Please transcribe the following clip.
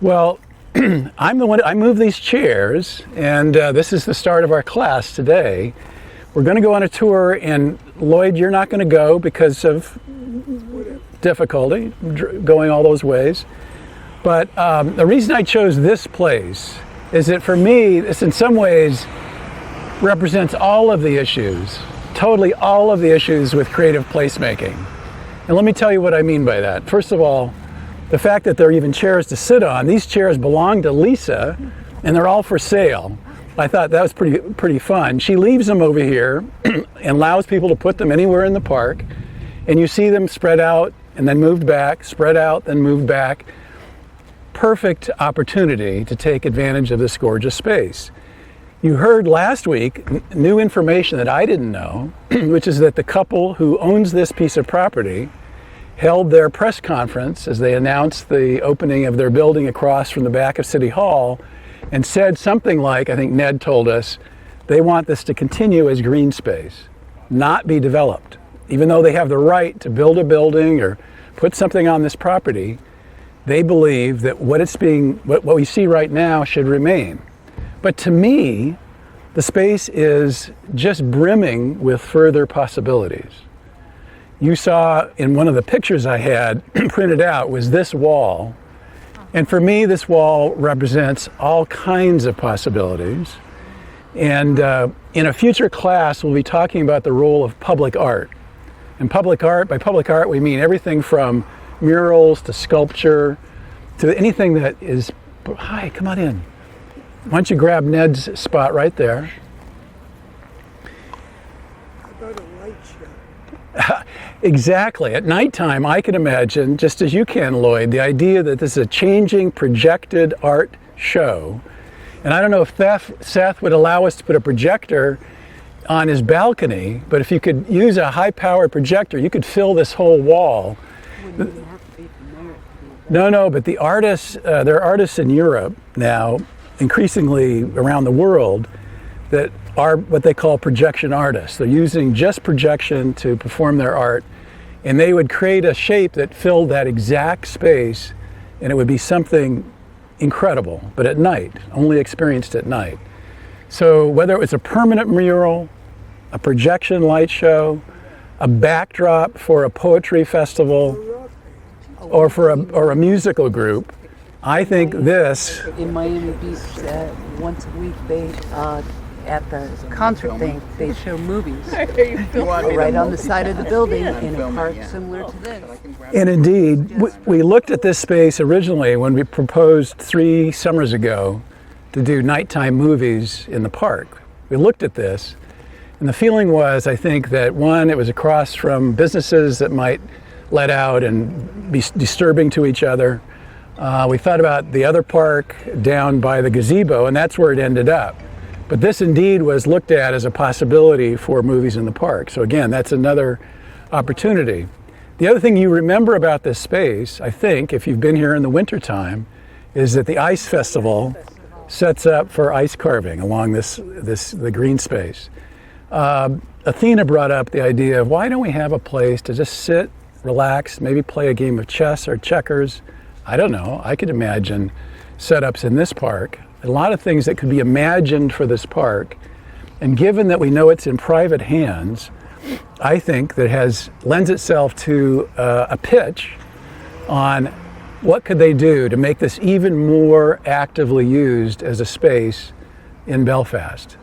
Well, I'm the one, I moved these chairs, and this is the start of our class today. We're going to go on a tour, and Lloyd, you're not going to go because of difficulty going all those ways. But the reason I chose this place is that for me, this in some ways represents all of the issues, totally all of the issues with creative placemaking. And let me tell you what I mean by that. First of all, the fact that there are even chairs to sit on. These chairs belong to Lisa, and they're all for sale. I thought that was pretty fun. She leaves them over here and allows people to put them anywhere in the park, and you see them spread out and then moved back, spread out, then moved back. Perfect opportunity to take advantage of this gorgeous space. You heard last week new information that I didn't know, which is that the couple who owns this piece of property held their press conference as they announced the opening of their building across from the back of City Hall and said something like, I think Ned told us, they want this to continue as green space, not be developed. Even though they have the right to build a building or put something on this property, they believe that what we see right now should remain. But to me, the space is just brimming with further possibilities. You saw in one of the pictures I had printed out was this wall. And for me, this wall represents all kinds of possibilities. And in a future class, we'll be talking about the role of public art. And public art, by public art, we mean everything from murals to sculpture to anything that is, hi, come on in. Why don't you grab Ned's spot right there? About a light show. Exactly. At nighttime, I can imagine, just as you can, Lloyd, the idea that this is a changing projected art show. And I don't know if Seth would allow us to put a projector on his balcony, but if you could use a high-powered projector, you could fill this whole wall. No, but the artists, there are artists in Europe now, increasingly around the world, that are what they call projection artists. They're using just projection to perform their art, and they would create a shape that filled that exact space, and it would be something incredible, but at night, only experienced at night. So whether it was a permanent mural, a projection light show, a backdrop for a poetry festival, or for a musical group, I think this... In Miami Beach, once a week, they at the concert they show movies right on the side of the building in a park similar to this. And indeed, we looked at this space originally when we proposed 3 summers ago to do nighttime movies in the park. We looked at this, and the feeling was, I think, that one, it was across from businesses that might let out and be disturbing to each other. We thought about the other park down by the gazebo, and that's where it ended up. But this indeed was looked at as a possibility for movies in the park. So again, that's another opportunity. The other thing you remember about this space, I think, if you've been here in the wintertime, is that the ice festival sets up for ice carving along the green space. Athena brought up the idea of why don't we have a place to just sit, relax, maybe play a game of chess or checkers. I don't know, I could imagine setups in this park. A lot of things that could be imagined for this park. And given that we know it's in private hands, I think that lends itself to a pitch on what could they do to make this even more actively used as a space in Belfast.